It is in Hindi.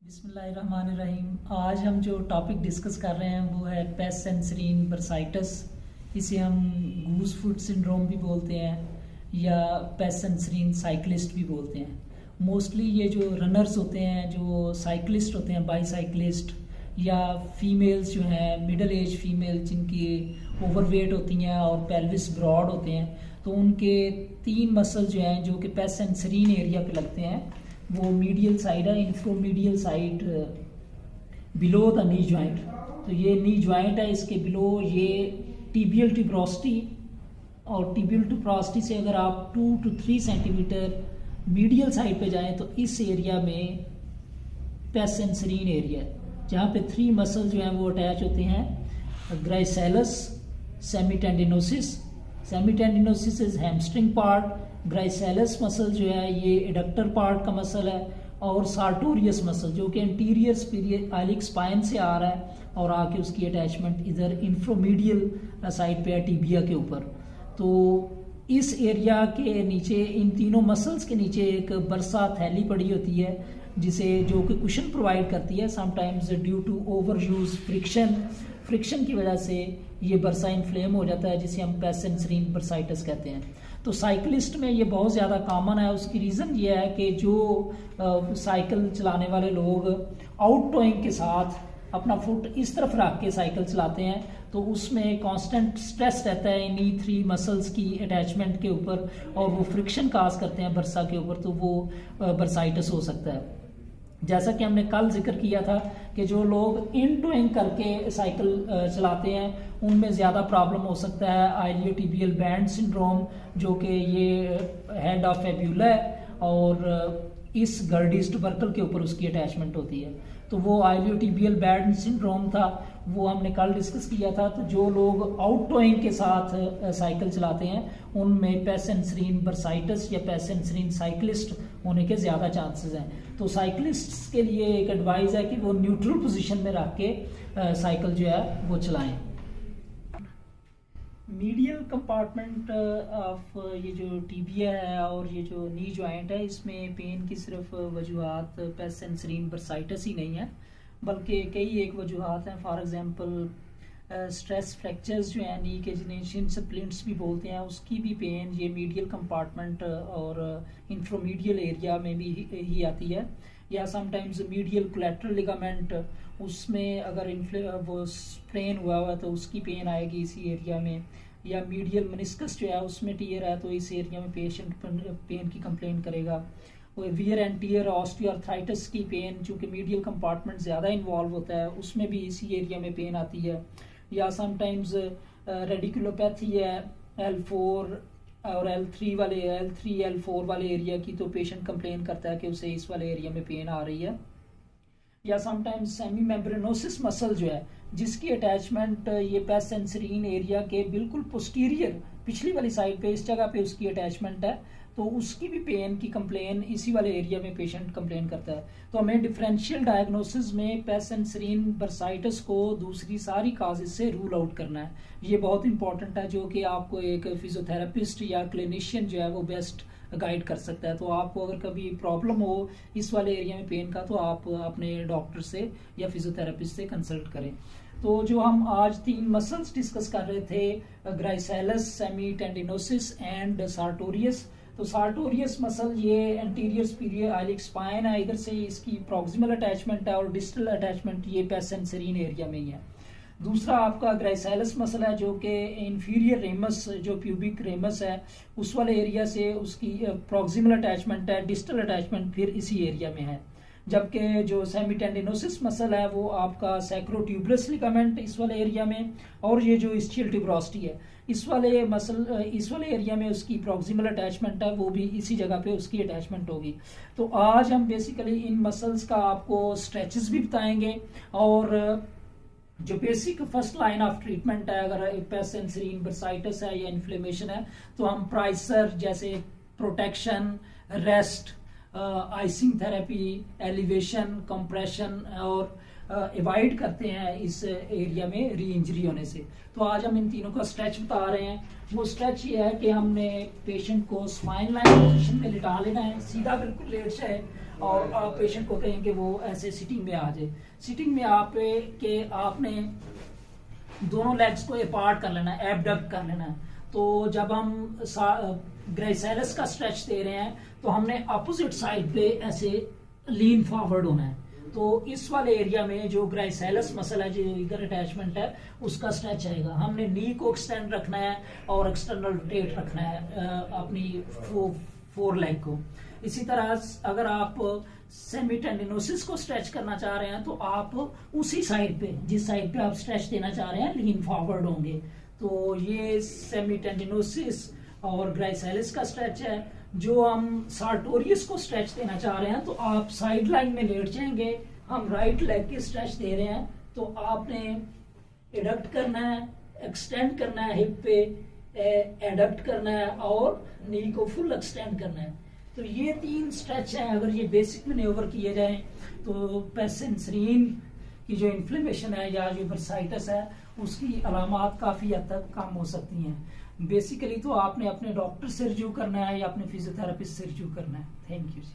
बिस्मिल्लाहिर्रहमानिर्रहीम। आज हम जो टॉपिक डिस्कस कर रहे हैं वो है पेस्ट सेंसरीन बर्साइटस। इसे हम गूज फुट सिंड्रोम भी बोलते हैं या पेस्ट सेंसरीन साइक्लिस्ट भी बोलते हैं। मोस्टली ये जो रनर्स होते हैं, जो साइक्लिस्ट होते हैं, बाईसाइक्लिस्ट या फीमेल्स जो हैं, मिडिल एज फीमेल जिनकी ओवरवेट होती हैं और पेल्विस ब्रॉड होते हैं, तो उनके 3 मसल जो हैं जो कि पेस्ट सेंसरीन एरिया पे लगते हैं, वो मीडियल साइड है, inferomedial side below the knee joint. तो ये नी जॉइंट है, इसके बिलो ये टिबियल ट्यूबरोसिटी, और टिबियल ट्यूबरोसिटी से अगर आप 2 to 3 सेंटीमीटर मीडियल साइड पे जाएं तो इस एरिया में पेस्ट सेंसरीन एरिया है, जहाँ पे 3 मसल जो हैं वो अटैच होते हैं। ग्राइसेलस, सेमीटेंडिनोसिस, सेमीटेंडिनोसिस इज हैमस्ट्रिंग पार्ट, ग्राइसेलस मसल जो है ये एडक्टर पार्ट का मसल है, और सार्टोरियस मसल जो कि एंटीरियर सुपीरियर आइलिक स्पाइन से आ रहा है और आके उसकी अटैचमेंट इधर इंफ्रोमीडियल साइड पे है, टिबिया के ऊपर। तो इस एरिया के नीचे, इन तीनों मसल्स के नीचे एक बरसा थैली पड़ी होती है, जिसे जो कि कुशन प्रोवाइड करती है। Sometimes due to over use friction की वजह से ये बरसा इन्फ्लेम हो जाता है, जिसे हम पेस्ट सेंसरीन बर्साइटस कहते हैं। तो साइकिलिस्ट में ये बहुत ज़्यादा कॉमन है। उसकी रीज़न ये है कि जो साइकिल चलाने वाले लोग आउट टोइंग के साथ अपना फुट इस तरफ रख के साइकिल चलाते हैं, तो उसमें कांस्टेंट स्ट्रेस रहता है इन्हीं 3 मसल्स की अटैचमेंट के ऊपर, और वो फ्रिक्शन काज करते हैं बरसा के ऊपर, तो वो बर्साइटस हो सकता है। जैसा कि हमने कल जिक्र किया था कि जो लोग इन टोइंग करके साइकिल चलाते हैं उनमें ज़्यादा प्रॉब्लम हो सकता है आइलियोटिबियल बैंड सिंड्रोम, जो कि ये हेड ऑफ एब्यूला है और इस गर्डिस टुबरकल के ऊपर उसकी अटैचमेंट होती है। तो वो आइलियोटिबियल बैंड सिंड्रोम था, वो हमने कल डिस्कस किया था। तो जो लोग आउट टोइंग के साथ साइकिल चलाते हैं उनमें पेस्ट सेंसरीन बर्साइटस या पेस्ट सेंसरीन साइक्लिस्ट होने के ज़्यादा चांसेस हैं। तो साइक्लिस्ट्स के लिए एक एडवाइस है कि वो न्यूट्रल पोजीशन में रख के साइकिल जो है वो चलाएं। मीडियल कंपार्टमेंट ऑफ ये जो टीबिया है और ये जो नी जॉइंट है, इसमें पेन की सिर्फ वजूहात पेस्ट सेंसरीन बर्साइटस ही नहीं है, बल्कि कई एक वजूहात हैं। फॉर एग्जांपल स्ट्रेस फ्रैक्चर्स जो हैं नी के, जिन्हें शिन स्प्लिंट्स भी बोलते हैं, उसकी भी पेन ये मीडियल कंपार्टमेंट और इंफ्रोमीडियल एरिया में भी ही आती है। या समटाइम्स मीडियल कोलैटरल लिगामेंट, उसमें अगर वो स्प्रेन हुआ तो उसकी पेन आएगी इसी एरिया में। या मीडियल मेनिस्कस जो है उसमें टीयर है तो इस एरिया में पेशेंट पेन की कंप्लेन करेगा। वियर एंड टीयर ऑस्टियोआर्थराइटिस की पेन, चूँकि मीडियल कंपार्टमेंट ज़्यादा इन्वॉल्व होता है, उसमें भी इसी एरिया में पेन आती है। या समटाइम्स रेडिकुलोपैथी है L4 और L3 L4 वाले एरिया की, तो पेशेंट कंप्लेन करता है कि उसे इस वाले एरिया में पेन आ रही है। या समटाइम्स सेमी मेम्ब्रेनोसिस मसल जो है, जिसकी अटैचमेंट ये पेस्ट सेंसरीन एरिया के बिल्कुल पोस्टीरियर पिछली वाली साइड पे, इस जगह पे उसकी अटैचमेंट है, तो उसकी भी पेन की कंप्लेन इसी वाले एरिया में पेशेंट कंप्लेन करता है। तो हमें डिफरेंशियल डायग्नोसिस में पेस्ट सेंसरीन बर्साइटस को दूसरी सारी काजेज से रूल आउट करना है। ये बहुत इंपॉर्टेंट है, जो कि आपको एक फिजियोथेरेपिस्ट या क्लिनिशियन जो है वो बेस्ट गाइड कर सकता है। तो आपको अगर कभी प्रॉब्लम हो इस वाले एरिया में पेन का, तो आप अपने डॉक्टर से या फिजियोथेरेपिस्ट से कंसल्ट करें। तो जो हम आज 3 मसल्स डिस्कस कर रहे थे, ग्राइसेलस, सेमीटेंडिनोसिस एंड सार्टोरियस। तो सार्टोरियस मसल ये एंटीरियर सुपीरियर आइलिक स्पाइन है, इधर से इसकी प्रॉक्सिमल अटैचमेंट है, और डिस्टल अटैचमेंट ये पेस्ट सेंसरीन एरिया में ही है। दूसरा आपका ग्राइसेलस मसल है, जो कि इंफीरियर रेमस, जो प्यूबिक रेमस है, उस वाले एरिया से उसकी प्रॉक्सिमल अटैचमेंट है, डिस्टल अटैचमेंट फिर इसी एरिया में है। जबकि जो सेमीटेंडिनोसिस मसल है वो आपका सैक्रोट्यूबरस लिगामेंट इस वाले एरिया में, और ये जो इस्चियल ट्यूबरोसिटी है इस वाले एरिया में उसकी प्रॉक्सिमल अटैचमेंट है, वो भी इसी जगह पे उसकी अटैचमेंट होगी। तो आज हम बेसिकली इन मसल्स का आपको स्ट्रेचेस भी बताएंगे, और जो basic first line of treatment है अगर पेस्ट सेंसरीन बर्साइटस है या इन्फ्लेमेशन है, तो हम प्राइसर जैसे protection, rest, icing therapy, elevation, compression और अवॉइड करते हैं इस एरिया में री इंजरी होने से। तो आज हम इन तीनों का स्ट्रेच बता रहे हैं। वो स्ट्रेच ये है कि हमने पेशेंट को स्पाइन लाइन पोजीशन में लिटा लेना है, सीधा बिल्कुल लेट जाए और आप पेशेंट को कहें कि वो ऐसे सिटिंग में आ जाए। सिटिंग में आप के आपने दोनों लेग्स को अपार्ट कर लेना है, एबडक्ट कर लेना है। तो जब हम ग्राइसेलस का स्ट्रेच दे रहे हैं तो हमने अपोजिट साइड पे ऐसे लीन फॉरवर्ड होना है। तो इस वाले एरिया में जो ग्राइसेलस मसल है, जो इगर अटैचमेंट है, उसका स्ट्रेच आएगा। हमने नी को एक्सटेंड रखना है और एक्सटर्नल रोटेट रखना है अपनी फोर लेग को। इसी तरह अगर आप सेमी टेंडिनोसिस को स्ट्रेच करना चाह रहे हैं तो आप उसी साइड पे, जिस साइड पे आप स्ट्रेच देना चाह रहे हैं, लीन फॉरवर्ड होंगे। तो ये सेमी टेंडिनोसिस और ग्राइसेलिस का स्ट्रेच है। जो हम सार्टोरियस को स्ट्रेच देना चाह रहे हैं तो आप साइड लाइन में लेट जाएंगे। हम राइट लेग की स्ट्रेच दे रहे हैं तो आपने एडक्ट करना है, एक्सटेंड करना है, हिप पे एडक्ट करना है और नी को फुल एक्सटेंड करना है। तो ये 3 स्ट्रेच हैं। अगर ये बेसिक मैन्योवर किए जाएं तो पेसेंसरीन की जो इन्फ्लेमेशन है या जो बर्साइटिस है उसकी अलामात काफी हद तक कम हो सकती हैं। बेसिकली तो आपने अपने डॉक्टर से रिव्यू करना है या अपने फिजियोथेरेपिस्ट से रिव्यू करना है। Thank you ji.